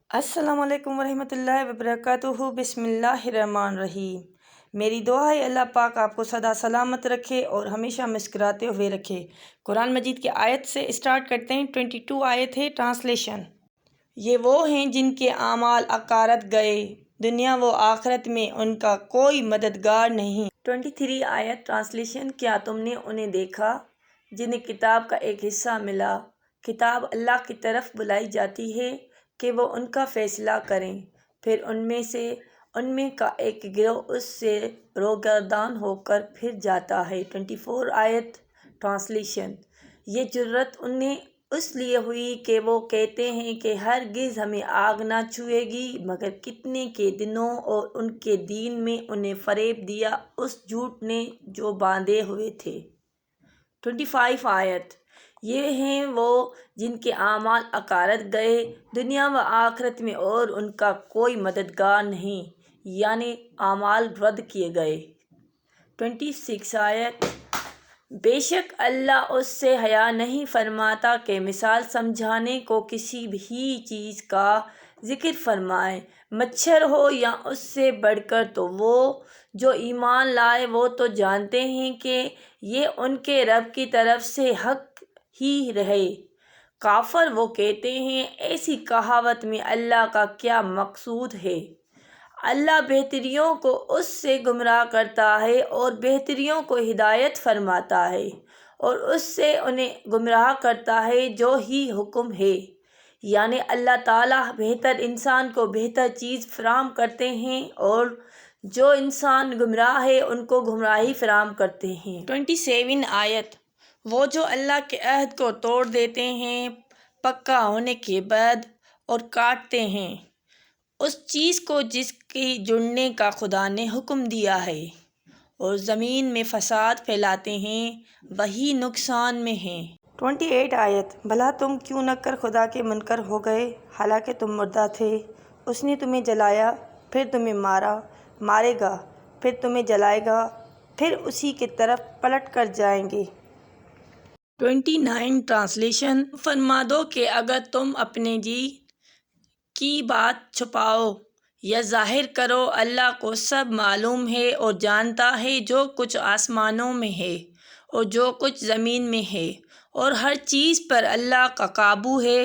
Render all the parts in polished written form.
السلام علیکم ورحمۃ اللہ وبرکاتہ۔ بسم اللہ الرحمن الرحیم۔ میری دعا ہے اللہ پاک آپ کو سدا سلامت رکھے اور ہمیشہ مسکراتے ہوئے رکھے۔ قرآن مجید کی آیت سے اسٹارٹ کرتے ہیں۔ 22 آیت ہے۔ ٹرانسلیشن: یہ وہ ہیں جن کے اعمال اکارت گئے، دنیا و آخرت میں ان کا کوئی مددگار نہیں۔ 23 آیت۔ ٹرانسلیشن: کیا تم نے انہیں دیکھا جنہیں کتاب کا ایک حصہ ملا؟ کتاب اللہ کی طرف بلائی جاتی ہے کہ وہ ان کا فیصلہ کریں، پھر ان میں کا ایک گروہ اس سے روگردان ہو کر پھر جاتا ہے۔ 24 آیت۔ ٹرانسلیشن: یہ جرأت انہیں اس لیے ہوئی کہ وہ کہتے ہیں کہ ہرگز ہمیں آگ نہ چھوئے گی مگر کتنے کے دنوں، اور ان کے دین میں انہیں فریب دیا اس جھوٹ نے جو باندھے ہوئے تھے۔ 25 آیت۔ یہ ہیں وہ جن کے اعمال اکارت گئے، دنیا و آخرت میں اور ان کا کوئی مددگار نہیں، یعنی اعمال رد کیے گئے۔ 26 آیت۔ بے شک اللہ اس سے حیا نہیں فرماتا کہ مثال سمجھانے کو کسی بھی چیز کا ذکر فرمائے، مچھر ہو یا اس سے بڑھ کر، تو وہ جو ایمان لائے وہ تو جانتے ہیں کہ یہ ان کے رب کی طرف سے حق ہی ہے۔ کافر وہ کہتے ہیں ایسی کہاوت میں اللہ کا کیا مقصود ہے؟ اللہ بہتریوں کو اس سے گمراہ کرتا ہے اور بہتریوں کو ہدایت فرماتا ہے، اور اس سے انہیں گمراہ کرتا ہے جو ہی حکم ہے، یعنی اللہ تعالیٰ بہتر انسان کو بہتر چیز فراہم کرتے ہیں اور جو انسان گمراہ ہے ان کو گمراہی فراہم کرتے ہیں۔ 27 آیت۔ وہ جو اللہ کے عہد کو توڑ دیتے ہیں پکا ہونے کے بعد اور کاٹتے ہیں اس چیز کو جس کے جڑنے کا خدا نے حکم دیا ہے، اور زمین میں فساد پھیلاتے ہیں، وہی نقصان میں ہیں۔ 28 آیت۔ بھلا تم کیوں نہ کر خدا کے منکر ہو گئے، حالانکہ تم مردہ تھے، اس نے تمہیں جلایا، پھر تمہیں مارے گا، پھر تمہیں جلائے گا، پھر اسی کی طرف پلٹ کر جائیں گے۔ 29 ٹرانسلیشن: فرما دو کہ اگر تم اپنے جی کی بات چھپاؤ یا ظاہر کرو، اللہ کو سب معلوم ہے اور جانتا ہے جو کچھ آسمانوں میں ہے اور جو کچھ زمین میں ہے، اور ہر چیز پر اللہ کا قابو ہے۔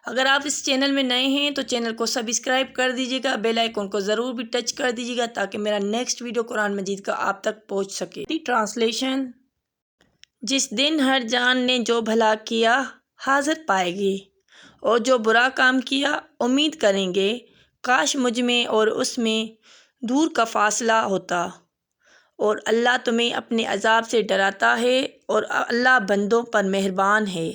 اگر آپ اس چینل میں نئے ہیں تو چینل کو سبسکرائب کر دیجیے گا، بیل آئیکن کو ضرور بھی ٹچ کر دیجیے گا تاکہ میرا نیکسٹ ویڈیو قرآن مجید کا آپ تک پہنچ سکے۔ ٹرانسلیشن: جس دن ہر جان نے جو بھلا کیا حاضر پائے گی، اور جو برا کام کیا امید کریں گے کاش مجھ میں اور اس میں دور کا فاصلہ ہوتا، اور اللہ تمہیں اپنے عذاب سے ڈراتا ہے، اور اللہ بندوں پر مہربان ہے۔